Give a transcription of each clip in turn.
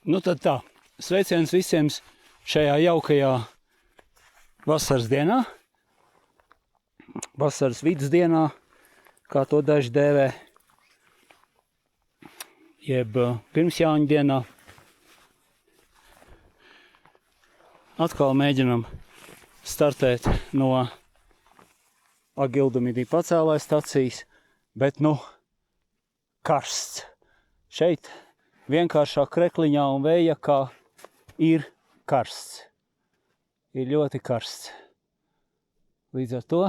Nu tad tā, sveiciens visiem šajā jaukajā vasaras dienā, vasaras vidusdienā, kā to daži dēvē, jeb pirmsjāņu dienā. Atkal mēģinam startēt no Agildumidī pacēlāja stacijas, bet karsts. Šeit vienkāršā krekliņā un vējjakā ir karsts. Ir ļoti karsts. Līdz ar to,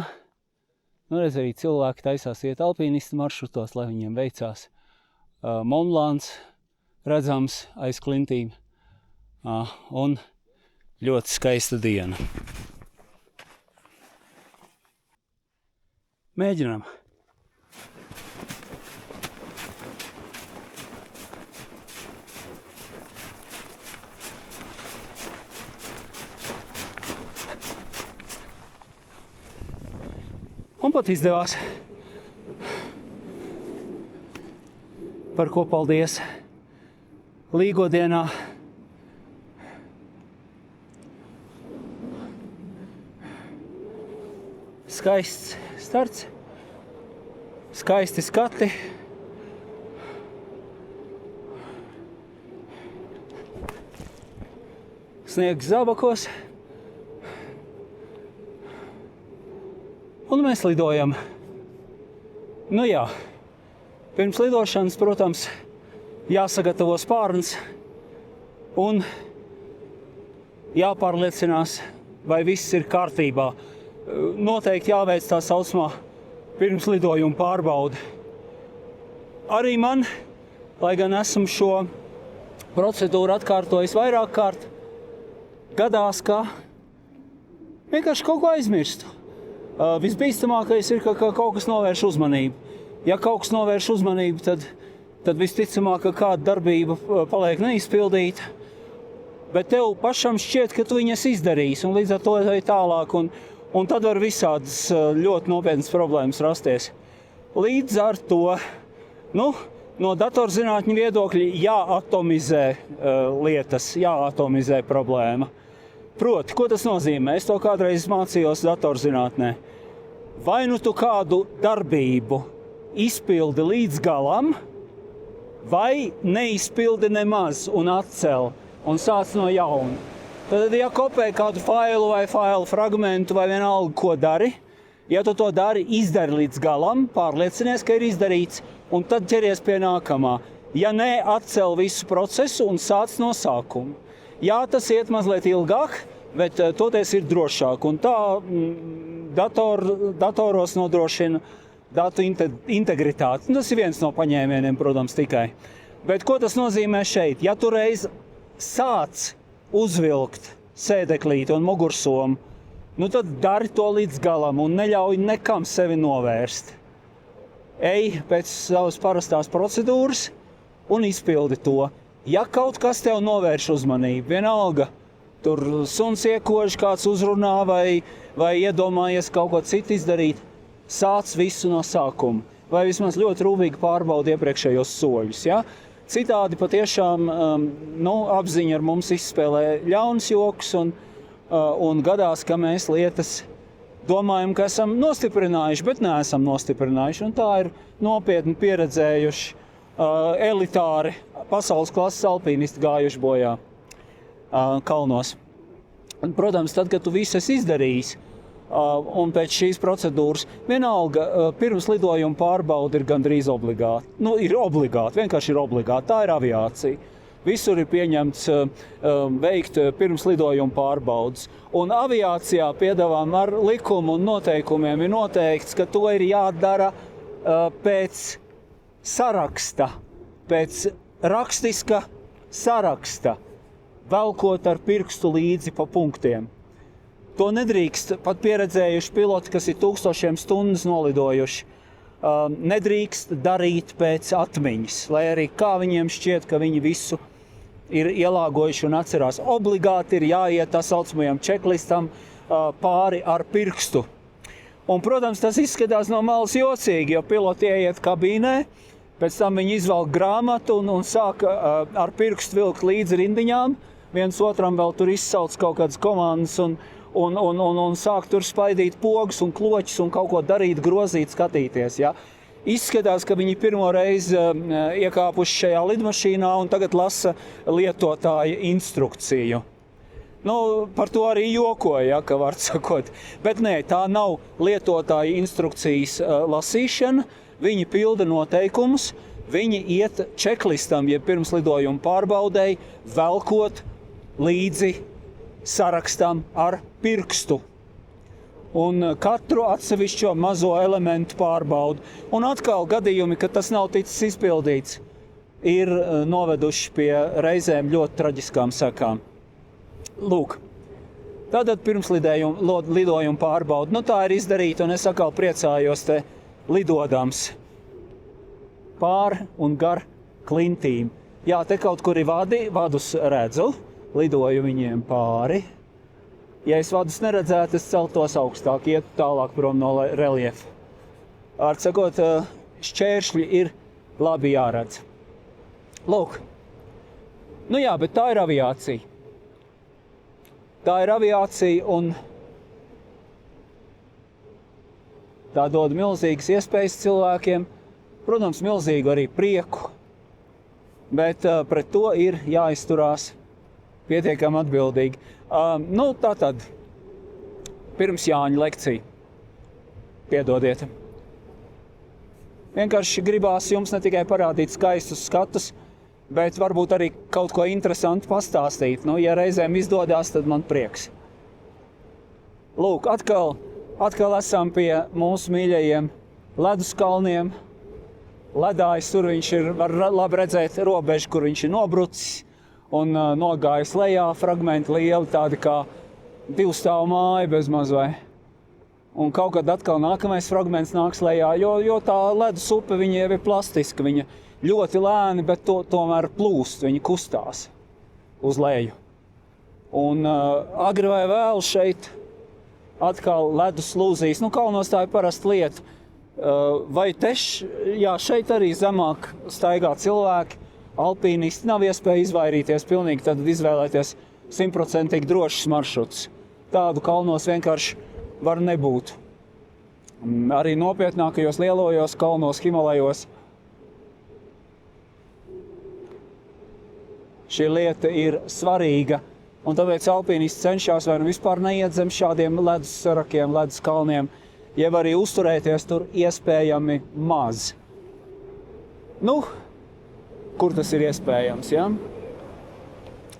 redz, arī cilvēki taisās iet alpīnistu maršrutos, lai viņiem veicās. Monblāns redzams aiz klintīm un ļoti skaista diena. Mēģinam. Un pat izdevās. Par ko paldies. Līgo dienā. Skaists starts. Skaisti skati. Sniegs zābakos. Un mēs lidojam. Jā, pirms lidošanas, protams, jāsagatavo spārns un jāpārliecinās, vai viss ir kārtībā. Noteikti jāveic tā saucamā pirms lidojuma pārbaude. Arī man, lai gan esmu šo procedūru atkārtojis vairāk kārt, gadās, ka vienkārši kaut ko aizmirstu. Visbīstamākais ir, ka kaut kas novērš uzmanību. Ja kaut kas novērš uzmanību, tad visticamāk, ka kāda darbība paliek neizpildīta. Bet tev pašam šķiet, ka tu viņas izdarīsi, un līdz ar to ej tālāk, un tad var visādas ļoti nopietnas problēmas rasties. Līdz ar to, no datorzinātņu viedokļa jāatomizē lietas, jāatomizē problēma. Proti, ko tas nozīmē? Es to kādreiz mācījos datorzinātnē. Vai tu kādu darbību izpildi līdz galam, vai neizpildi nemaz un atcel un sāc no jauna. Tad, ja kopē kādu failu vai failu fragmentu vai vienalga, ko dari, ja tu to dari, izdari līdz galam, pārliecinies, ka ir izdarīts, un tad ķeries pie nākamā. Ja nē, atcel visu procesu un sāc no sākuma. Jā, tas iet mazliet ilgāk, bet toties ir drošāk. Un tā datoros nodrošina datu integritāti. Tas ir viens no paņēmieniem, protams, tikai. Bet ko tas nozīmē šeit? Ja tu reiz sāc uzvilkt sēdeklīti un mugursomu, tad dari to līdz galam un neļauj nekam sevi novērst. Ej pēc savas parastās procedūras un izpildi to. Ja kaut kas tev novērš uzmanību, vienalga, tur suns iekož, kāds uzrunā vai iedomājies kaut ko citu izdarīt, sāc visu no sākuma. Vai vismaz ļoti rūpīgi pārbaudi iepriekšējos soļus. Ja? Citādi patiešām apziņa ar mums izspēlē ļauns joks un gadās, ka mēs lietas domājam, ka esam nostiprinājuši, bet neesam nostiprinājuši. Un tā ir nopietni pieredzējuši elitāri pasaules klases alpīnisti gājuši bojā kalnos. Un, protams, tad, kad tu visu esi izdarījis un pēc šīs procedūras, vienalga pirms lidojuma pārbauda ir gandrīz obligāti. Ir obligāti, vienkārši ir obligāti. Tā ir aviācija. Visur ir pieņemts veikt pirms lidojuma pārbaudas. Un aviācijā piedāvām ar likumu un noteikumiem ir noteikts, ka to ir jādara pēc saraksta, pēc rakstiska saraksta, velkot ar pirkstu līdzi pa punktiem. To nedrīkst pat pieredzējuši piloti, kas ir 1000 stundas nolidojuši. Nedrīkst darīt pēc atmiņas, lai arī kā viņiem šķiet, ka viņi visu ir ielāgojuši un atcerās. Obligāti ir jāiet tā saucamajam čeklistam pāri ar pirkstu. Un, protams, tas izskatās no malas jocīgi, jo piloti ieiet kabīnē, Pēc tam viņi izvelk grāmatu un sāk ar pirkstu vilkt līdzi rindiņām. Viens otram vēl tur izsauc kaut kādas komandas un sāk tur spaidīt pogus un kloķus un kaut ko darīt, grozīt, skatīties. Ja? Izskatās, ka viņi pirmo reizi iekāpuši šajā lidmašīnā un tagad lasa lietotāja instrukciju. Nu, par to arī jokoja, ja, ka var sakot. Bet nē, tā nav lietotāja instrukcijas lasīšana. Viņi pilda noteikumus, viņi iet čeklistam, ja pirms lidojuma pārbaudēji, velkot līdzi sarakstam ar pirkstu. Un katru atsevišķo mazo elementu pārbaudu. Un atkal gadījumi, kad tas nav ticis izpildīts, ir noveduši pie reizēm ļoti traģiskām sekām. Lūk, tātad pirms lidojuma pārbaudu. Nu, tā ir izdarīta, un es atkal priecājos te lidodams pār un gar klintīm. Jā, te kaut kur ir vadus redzu, lidoju viņiem pāri. Ja es vadus neredzētu, es celtos augstāk, iet tālāk prom no reliefa. Ar sakot, šķēršļi ir labi jāredz. Lūk. Nu jā, bet tā ir aviācija. Tā ir aviācija un tā dod milzīgas iespējas cilvēkiem, protams, milzīgu arī prieku, bet pret to ir jāizturās pietiekami atbildīgi. Nu, tātad, pirms Jāņa lekcija. Piedodiet. Vienkārši gribās jums ne tikai parādīt skaistus skatus, bet varbūt arī kaut ko interesantu pastāstīt. Nu, ja reizēm izdodās, tad man prieks. Lūk, atkal esam pie mūsu mīļajiem leduskalniem. Ledājs tur viņš ir, var labi redzēt robežu, kur viņš ir nobrucis. Un nogājis lejā fragmenti lieli, tādi kā divstāvu māja bez mazvai. Un kaut kad atkal nākamais fragments nāks lejā, jo tā ledus upe viņa jau ir plastiska, viņa ļoti lēni, bet tomēr plūst, viņa kustās uz leju. Un agri vai vēl šeit atkal ledus lūzīs, nu kalnos tā ir parasta lieta. Vai šeit arī zemāk staigā cilvēki, alpīnisti, nav iespēja izvairīties pilnīgi, tad izvēlēties 100% drošs maršruts. Tādu kalnos vienkārši var nebūt. Arī nopietnākajos lielojos kalnos, Himalajos. Šī lieta ir svarīga, un tāpēc alpīnisti cenšas vai nu vispār neiet zem šādiem ledus sarakiem, ledus kalniem, jeb arī uzturēties tur iespējami maz. Nu, kur tas ir iespējams, ja?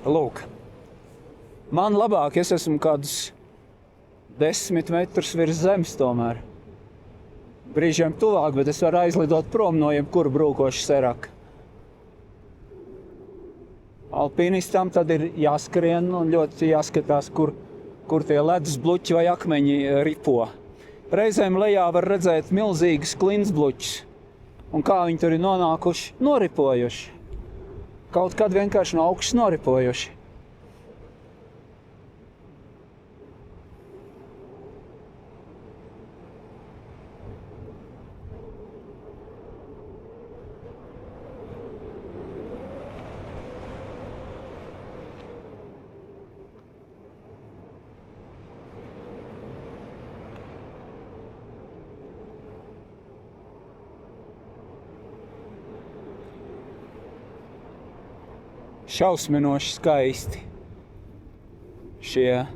Lūk. Man labāk, es esmu kādus 10 metrus virs zemes tomēr. Brīžiem tuvāk, bet es varu aizlidot prom no jebkura brūkoša seraka. Alpīnistam tad ir jāskrien un ļoti jāskatās, kur tie ledus bluķi vai akmeņi ripo. Reizēm lejā var redzēt milzīgas klinsbluķus. Un kā viņi tur ir nonākuši? Noripojuši. Kaut kad vienkārši no augšas noripojuši. Šausminoši skaisti šie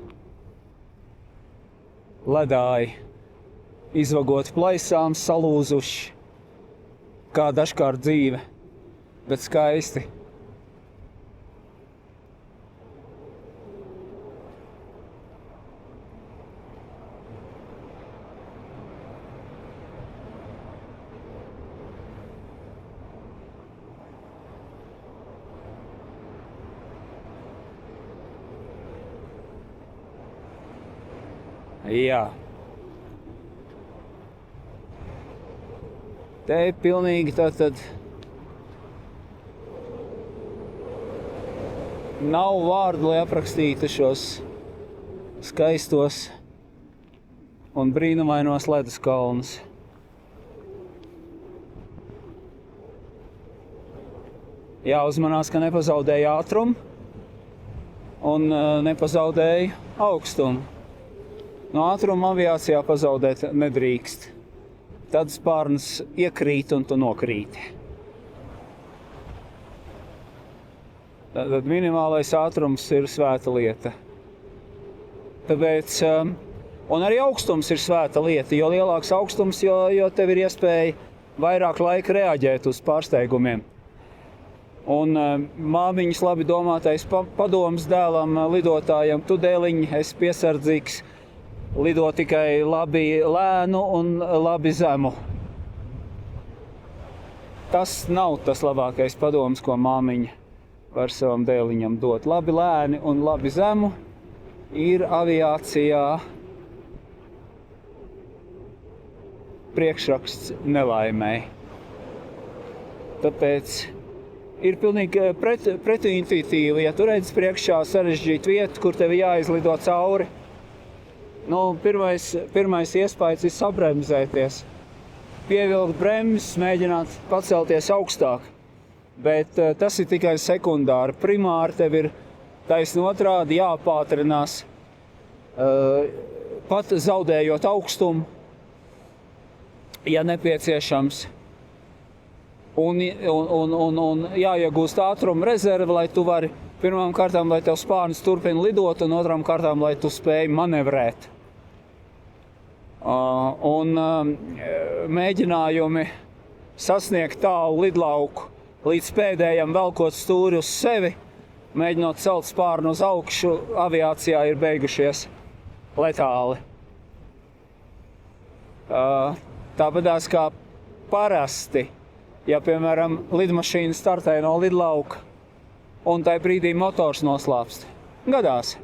ledāji, izvagoti plaisām, salūzuši, kā dažkārt dzīve, bet skaisti. Jā. Te ir pilnīgi tātad nav vārdu, lai aprakstītu šos skaistos un brīnumainos ledus kalnus. jāuzmanās, ka nepazaudēja ātrumu un nepazaudēja augstumu. No ātruma aviācijā pazaudēt nedrīkst. Tad spārns iekrīt un tu nokrīti. Tad minimālais ātrums ir svēta lieta. Tāpēc, un arī augstums ir svēta lieta, jo lielāks augstums, jo tev ir iespēja vairāk laika reaģēt uz pārsteigumiem. Un māmiņas labi domātais padoms dēlam, lidotājam, tu dēliņ, esi piesardzīgs, lido tikai labi lēnu un labi zemu. Tas nav tas labākais padoms, ko māmiņa var savam dēliņam dot. Labi lēni un labi zemu ir aviācijā priekšraksts nelaimei. Tāpēc ir pilnīgi pretintuitīvi, ja tu redzi priekšā sarežģītu vietu, kur tev jāizlido cauri. Pirmais iespējas ir sabremzēties, pievilkt bremzes, mēģināt pacelties augstāk. Bet tas ir tikai sekundāri. Primāri tev ir taisni otrādi jāpātrinās, pat zaudējot augstumu, ja nepieciešams. Un jāiegūst ātruma rezerve, lai tu vari pirmām kārtām, lai tev spārns turpina lidot, un otrām kārtām, lai tu spēj manevrēt. Mēģinājumi sasniegt tālu lidlauku līdz pēdējam velkot stūri uz sevi, mēģinot celt spārnu uz augšu, aviācijā ir beigušies letāli. Tāpatās kā parasti, ja, piemēram, lidmašīna startē no lidlauka un tai brīdī motors noslāpst. Gadās.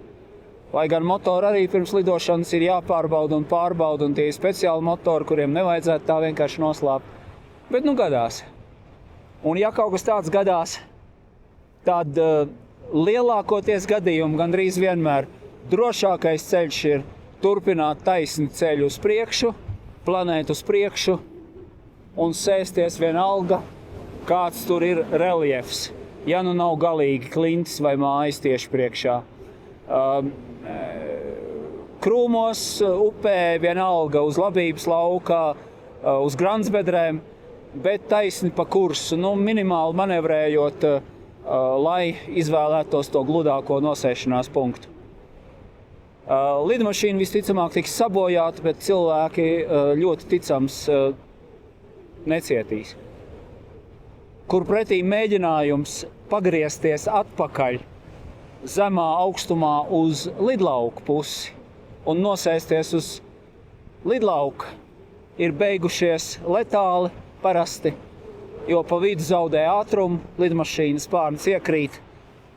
Lai gan motori arī pirms lidošanas ir jāpārbauda un tie ir speciāli motori, kuriem nevajadzētu tā vienkārši noslāpt. Bet gadās. Un ja kaut kas tāds gadās, tad lielākoties gadījumu gandrīz vienmēr drošākais ceļš ir turpināt taisni ceļu uz priekšu, planēt uz priekšu un sēsties vienalga, kāds tur ir reliefs. Ja nu nav galīgi klintis vai mājas tieši priekšā. Krūmos, upē, vienalga, uz labības laukā, uz gransbedrēm, bet taisni pa kursu, minimāli manevrējot, lai izvēlētos to gludāko nosēšanās punktu. Lidmašīna visticamāk tiks sabojāta, bet cilvēki ļoti ticams necietīs. Kur pretī mēģinājums pagriezties atpakaļ zemā augstumā uz lidlauku pusi un nosēsties uz lidlauka, ir beigušies letāli parasti, jo pa vidu zaudē ātrumu, lidmašīnas spārns iekrīt,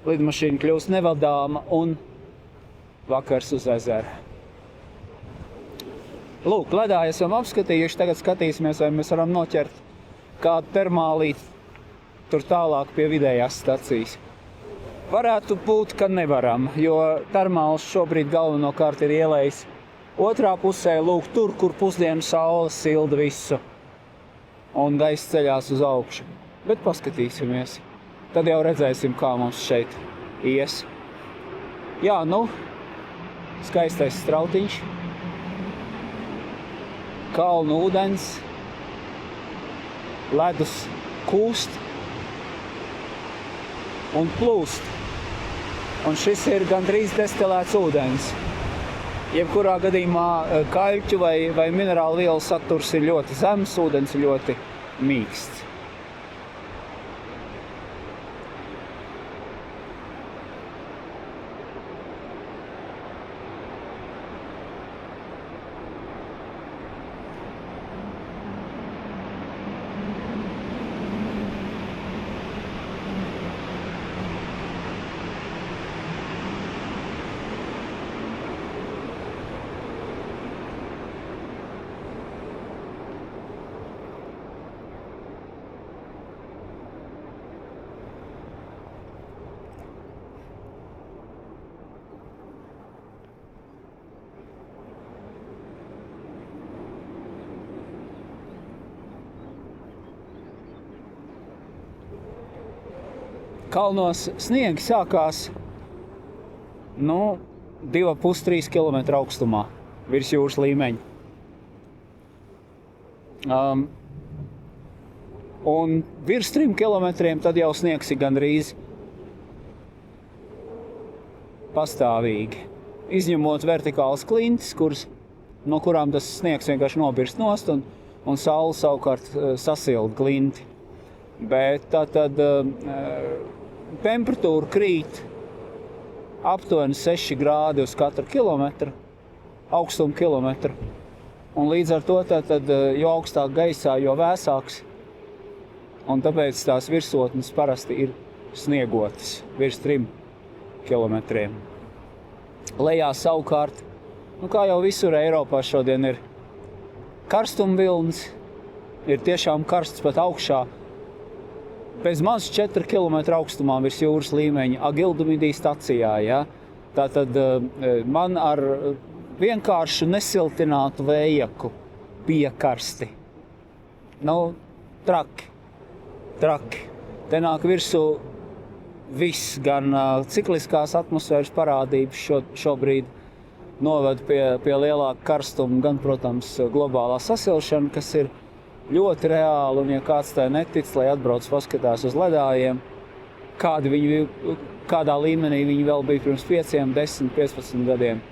lidmašīna kļūst nevadāma un vakars uz ezera. Lūk, ledā esam apskatījuši, tagad skatīsimies, vai mēs varam noķert kādu termālīti tur tālāk pie vidējās stacijas. Varētu būt, ka nevaram, jo termāls šobrīd galvenokārt ir ielējis otrā pusē, lūk, tur, kur pusdienu saule silda visu un gaiss ceļās uz augšu. Bet paskatīsimies. Tad jau redzēsim, kā mums šeit ies. Jā, skaistais strautiņš. Kalnu ūdens. Ledus kūst un plūst. Un šis ir gandrīz destilēts ūdens. Jebkurā gadījumā kaļķu vai minerālu vielu saturs ir ļoti zems, ūdens ir ļoti mīksts. kalnos sniegi sākās, 2,5–3 kilometru augstumā virs jūras līmeņa. Un virs 3 kilometriem tad jau sniegs ir gandrīz pastāvīgi. Izņemot vertikālas klintis, no kurām tas sniegs vienkārši nobirst nost un saule savukārt sasilda klinti. Bet tātad temperatūra krīt aptuveni 6 grādi uz katru kilometru, augstumu kilometru. Un līdz ar to tātad, jo augstāk gaisā, jo vēsāks. Un tāpēc tās virsotnes parasti ir sniegotas virs 3 kilometriem. Lejā savukārt, kā jau visur Eiropā šodien ir karstumvilnis, ir tiešām karsts pat augšā, bez maz 4 kilometru augstumā virs jūras līmeņa Agildumidī stacijā. Ja? Tātad man ar vienkāršu nesiltinātu vējaku bija karsti. Traki. Te nāk virsū viss, gan cikliskās atmosfēras parādības šobrīd noved pie lielāka karstuma, gan, protams, globālā sasilšana, kas ir ļoti reāli, un ja kāds tai netic, lai atbrauc paskatās uz ledājiem, kādā līmenī viņi vēl bija pirms 5, 10, 15 gadiem.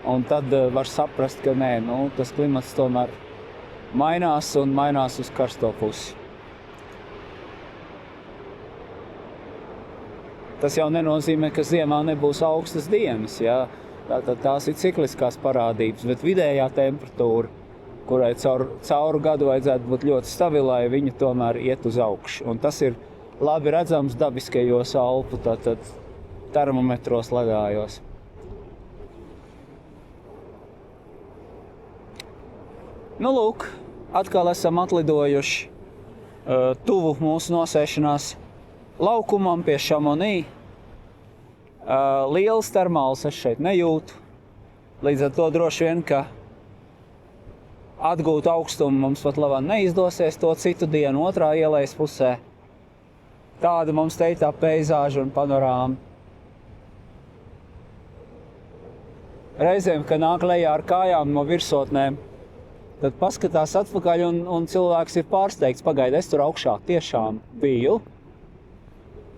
Un tad var saprast, ka nē, tas klimats tomēr mainās un mainās uz karsto pusi. Tas jau nenozīmē, ka ziemā nebūs augstas dienas, ja? Tātad tās ir cikliskās parādības, bet vidējā temperatūra, kurai cauru gadu vajadzētu būt ļoti stabilai, viņa tomēr iet uz augšu. Un tas ir labi redzams dabiskajos Alpu, tātad termometros ledājos. Lūk, atkal esam atlidojuši tuvu mūsu nosēšanās laukumam pie Šamonī. Lielas termālas es šeit nejūtu. Līdz ar to droši vien, ka atgūt augstumu mums pat labāk neizdosies to citu dienu otrā ielejas pusē. Tāda mums te ir tā peizāža un panorāma. Reizēm, kad nāk lejā ar kājām no virsotnēm, tad paskatās atpakaļ un cilvēks ir pārsteigts. Pagaidi, es tur augšā tiešām biju.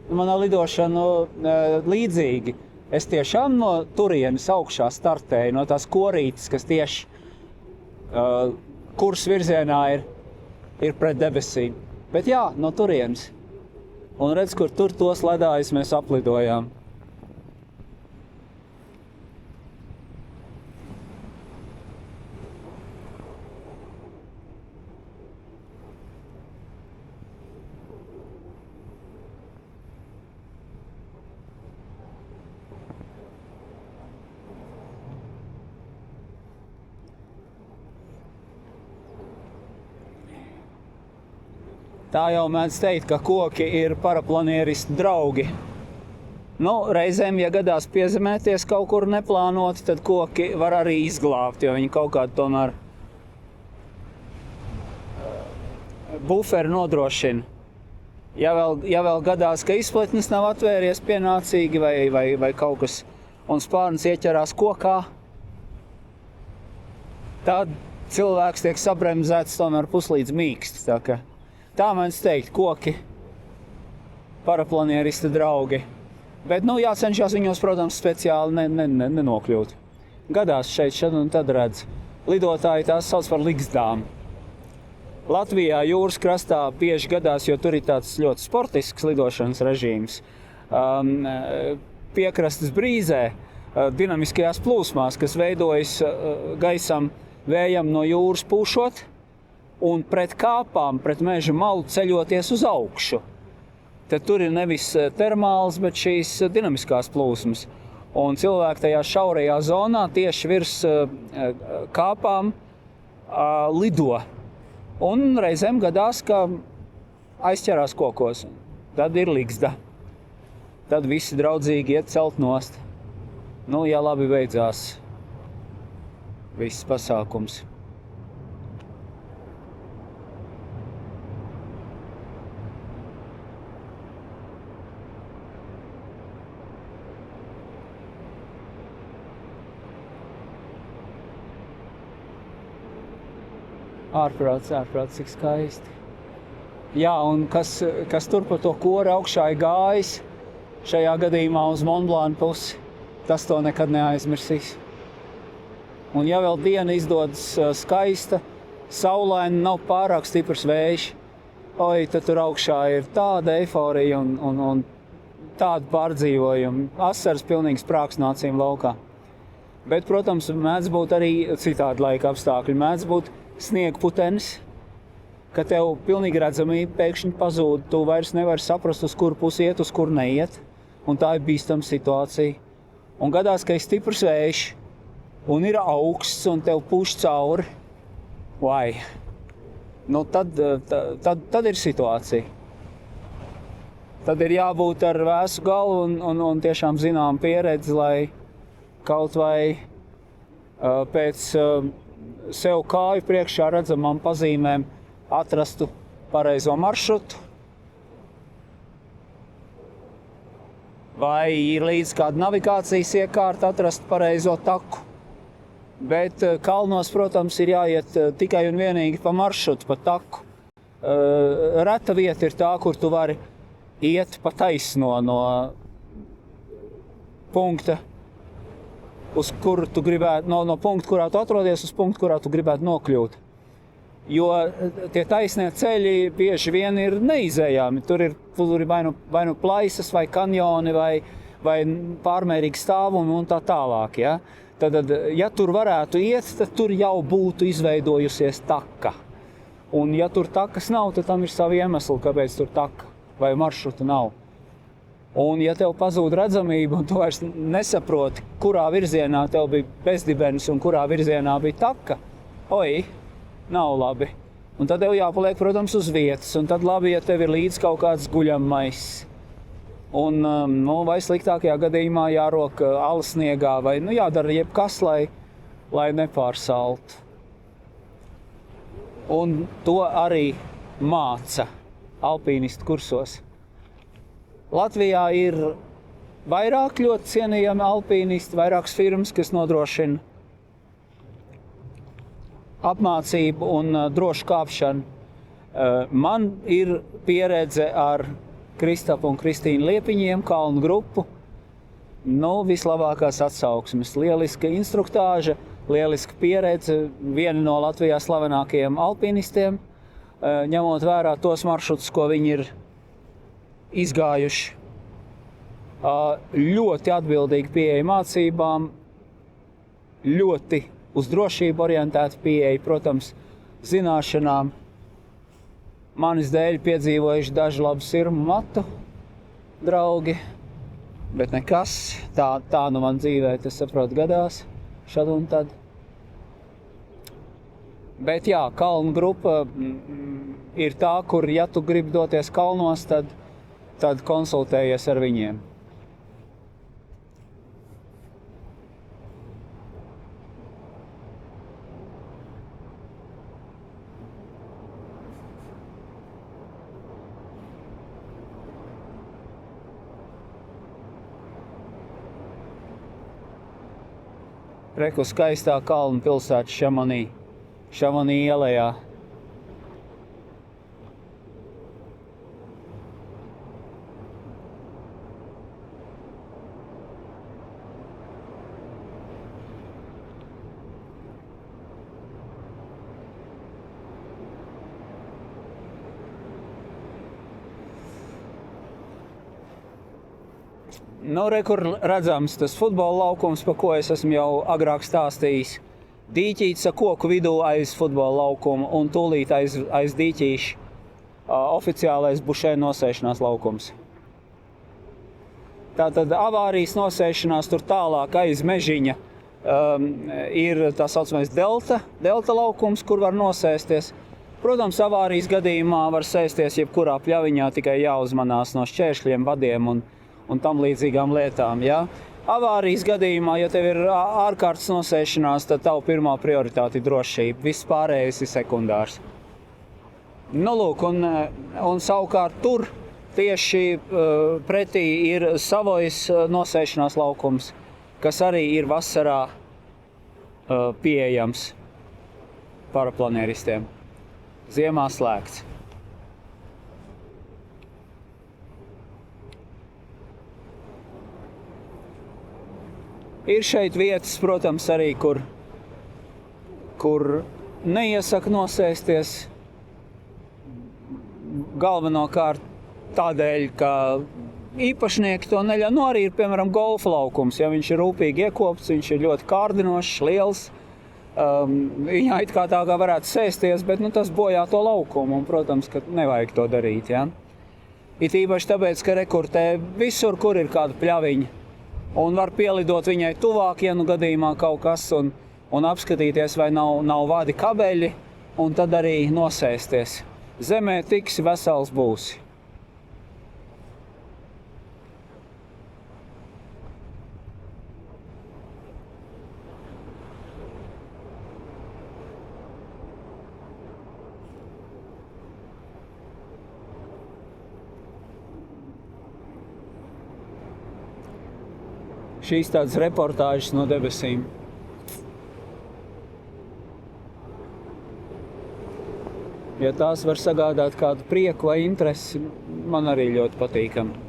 Manā lidošana līdzīgi. Es tiešām no turienes augšā startēju, no tās korītes, kas tieši kurs virzienā ir pret debesīm. Bet jā, no turienes. Un redz, kur tur tos ledājus mēs aplidojām. Tā jau mēdz teikt, ka koki ir paraplanieristu draugi. Reizēm, ja gadās piezemēties kaut kur neplānoti, tad koki var arī izglābt, jo viņi kaut kādu tomēr buferi nodrošina. Ja vēl gadās, ka izpletnes nav atvēries pienācīgi vai kaut kas, un spārns ieķerās kokā, tad cilvēks tiek sabremzēts tomēr puslīdz mīksts. Tā mēdz teikt, koki, paraplanieristu draugi. Bet, jācenšas viņos, protams, speciāli nenokļūt. Gadās šeit un tad redz. Lidotāji tās sauc par ligzdām. Latvijā jūras krastā bieži gadās, jo tur ir tāds ļoti sportisks lidošanas režīms. Piekrastes brīzē, dinamiskajās plūsmās, kas veidojas gaisam, vējam no jūras pūšot, un pret kāpām, pret meža malu ceļoties uz augšu. Tad tur ir nevis termāls, bet šīs dinamiskās plūsmas. Un cilvēki tajā šaurajā zonā tieši virs kāpām lido. Un reizēm gadās, ka aizķerās kokos. Tad ir ligzda. Tad visi draudzīgi iet celt nost. Ja labi beidzās viss pasākums. Ārprāts, cik skaisti. Jā, un kas tur pa to kori augšā ir gājis, šajā gadījumā uz Montblanc pusi, tas to nekad neaizmirsīs. Un ja vēl diena izdodas skaista, saulaina, nav pārāk stiprs vējš, tad tur augšā ir tāda eiforija un tāda pārdzīvojuma. Asaras pilnīgi sprāks no acīm laukā. Bet, protams, mēdz būt arī citādi laika apstākļi. Mēdz būt sniegputenis, ka tev pilnīgi redzamība pēkšņi pazūd. Tu vairs nevari saprast, uz kuru pusi iet, uz kuru neiet. Un tā ir bīstama situācija. Un gadās, ka ir stiprs vējš un ir augsts un tev puš cauri. Vai? Nu, tad ir situācija. Tad ir jābūt ar vēsu galvu un tiešām zinām pieredzi, lai kaut vai pēc sev kāju priekšā redzamām pazīmēm atrastu pareizo maršrutu. Vai ir līdz kāda navigācijas iekārta atrast pareizo taku. Bet kalnos, protams, ir jāiet tikai un vienīgi pa maršrutu, pa taku. Reta vieta ir tā, kur tu vari iet pa taisno no punkta, uz kuru tu gribētu, no punkta, kurā tu atrodies, uz punktu, kurā tu gribētu nokļūt. Jo tie taisnie ceļi bieži vien ir neizējami. Tur ir vai nu plaisas, vai kanjoni, vai pārmērīgi stāvumi un tā tālāk. Ja? Tad, ja tur varētu iet, tad tur jau būtu izveidojusies taka. Un ja tur takas nav, tad tam ir savi iemesli, kāpēc tur taka vai maršruta nav. Un ja tev pazūd redzamība un tu vairs nesaproti, kurā virzienā tev bija bezdibenis un kurā virzienā bija taka, nav labi. Un tad tev jāpaliek, protams, uz vietas. Un tad labi, ja tev ir līdz kaut kāds guļammais. Un vai sliktākajā gadījumā jārok alas sniegā vai jādara jebkas, lai nepārsaltu. Un to arī māca alpīnistu kursos. Latvijā ir vairāk ļoti cienījami alpīnisti, vairākas firmas, kas nodrošina apmācību un drošu kāpšanu. Man ir pieredze ar Kristapu un Kristīnu Liepiņiem, kalnu grupu. Vislabākās atsauksmes. Lieliska instruktāža, lieliska pieredze, viena no Latvijā slavenākajiem alpinistiem, ņemot vērā tos maršrutus, ko viņi ir izgājuši. Ļoti atbildīgi pieeja mācībām, ļoti uz drošību orientēta pieeja, protams, zināšanām. Manis dēļ piedzīvojuši daži labu sirmu matu draugi, bet nekas. Tā man dzīvē, tas saprot, gadās šad un tad. Bet jā, kalnu grupa ir tā, kur, ja tu gribi doties kalnos, tad konsultējies ar viņiem. Reku skaistā kalnu pilsēta Šamonī ielejā. Kur redzams tas futbola laukums, pa ko es esmu jau agrāk stāstījis. Dīķītis ar koku vidū aiz futbola laukuma un tūlīt aiz dīķīša oficiālais Bušē nosēšanās laukums. Tātad avārijas nosēšanās tur tālāk aiz mežiņa ir tā saucamais delta laukums, kur var nosēsties. Protams, avārijas gadījumā var sēsties jebkurā pļaviņā, tikai jāuzmanās no šķēršļiem, vadiem un tam līdzīgām lietām. Ja? Avārijas gadījumā, ja tev ir ārkārtas nosēšanās, tad tavu pirmā prioritāte ir drošība. Viss pārējais ir sekundārs. Lūk, un savukārt tur tieši pretī ir Savojas nosēšanās laukums, kas arī ir vasarā pieejams paraplanieristiem. Ziemā slēgts. Ir šeit vietas, protams, arī, kur neiesaka nosēsties. Galvenokārt tādēļ, ka īpašnieki to neļauj. Nu, arī ir, piemēram, golfa laukums. Ja viņš ir rūpīgi iekopts, viņš ir ļoti kārdinošs, liels. Viņā it kā tā kā varētu sēsties, bet tas bojā to laukumu. Un, protams, ka nevajag to darīt. Ja? It īpaši tāpēc, ka rekurtē visur, kur ir kāda pļaviņa. Un var pielidot viņai tuvāk, ja gadījumā kaut kas, un apskatīties, vai nav vadi kabeļi, un tad arī nosēsties. Zemē tiksi, vesels būsi. Šīs tādas reportāžas no debesīm. Ja tās var sagādāt kādu prieku vai interesi, man arī ļoti patīkami.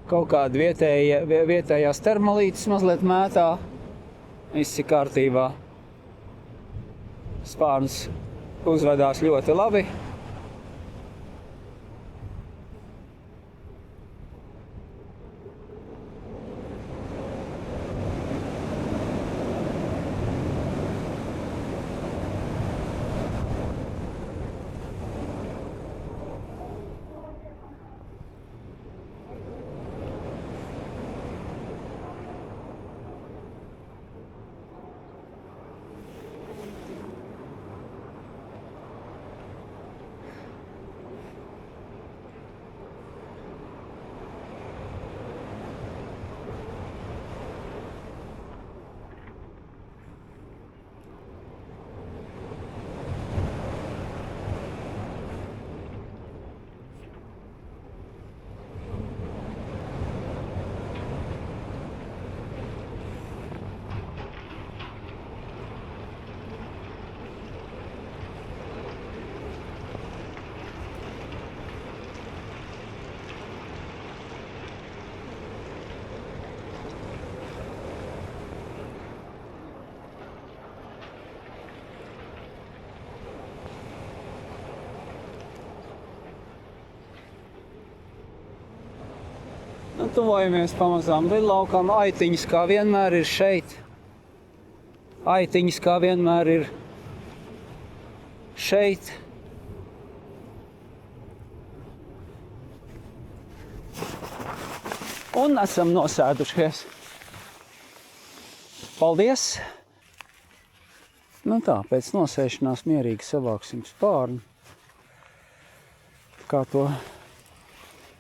Kaut kāda vietējās termalītes mazliet mētā, viss ir kārtībā. Spārns uzvedās ļoti labi. Tuvojamies pamazām lidlaukam. Aitiņas kā vienmēr ir šeit. Aitiņas kā vienmēr ir šeit. Un esam nosēdušies. Paldies! Tā, pēc nosēšanās mierīgi savāksim spārnu. Kā to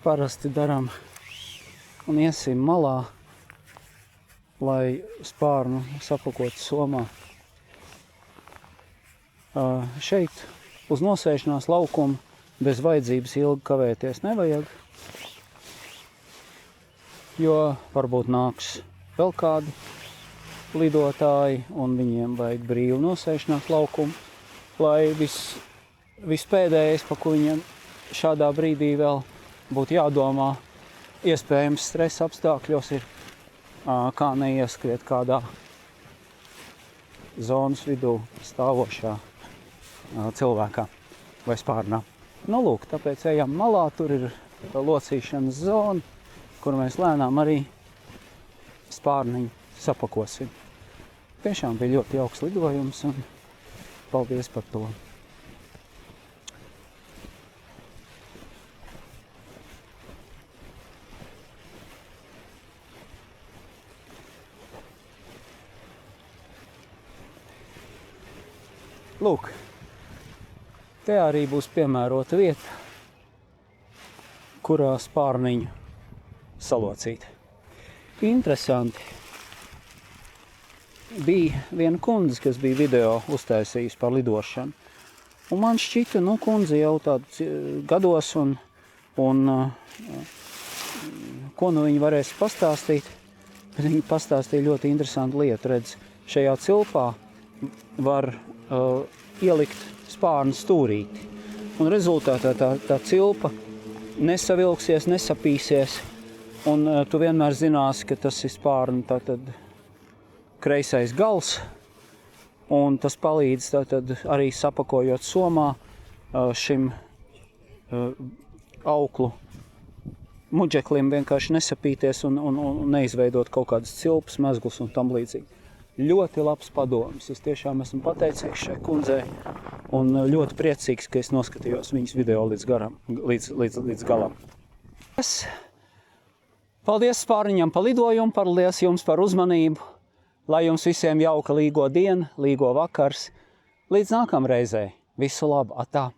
parasti darām. Un iesim malā, lai spārnu sapakotu somā. Šeit uz nosēšanās laukumu bez vajadzības ilgi kavēties nevajag, jo varbūt nāks vēl kādi lidotāji un viņiem vajag brīvu nosēšanās laukumu, lai vispēdējais, pa ko viņiem šādā brīdī vēl būtu jādomā, iespējams stresa apstākļos ir, kā neieskriet kādā zonas vidū stāvošā cilvēkā vai spārnā. Lūk, tāpēc ejam malā, tur ir locīšanas zona, kur mēs lēnām arī spārniņu sapakosim. Tiešām bija ļoti jauks lidojums un paldies par to. Lūk, te arī būs piemērota vieta, kurā spārniņu salocīt. Interesanti. bija viena kundze, kas bija video uztaisījusi par lidošanu. Un man šķita, kundze jau tāda gados un ko viņa varēs pastāstīt. Bet viņa pastāstīja ļoti interesantu lietu. Redz, šajā cilpā var ielikt spārnu stūrīti. Un rezultātā tā cilpa nesavilksies, nesapīsies. Un tu vienmēr zināsi, ka tas ir spārnu tātad kreisais gals. Un tas palīdz tātad arī sapakojot somā šim auklu muģeklim vienkārši nesapīties un neizveidot kaut kādas cilpas, mezglus un tam līdzīgi. Ļoti labs padoms. Es tiešām esmu pateicīgs šai kundzei un ļoti priecīgs, ka es noskatījos viņas video līdz galam. Paldies Spārniņam par lidojumu, paldies jums par uzmanību. Lai jums visiem jauka līgo diena, līgo vakars. Līdz nākamreizei. Visu labu, atā!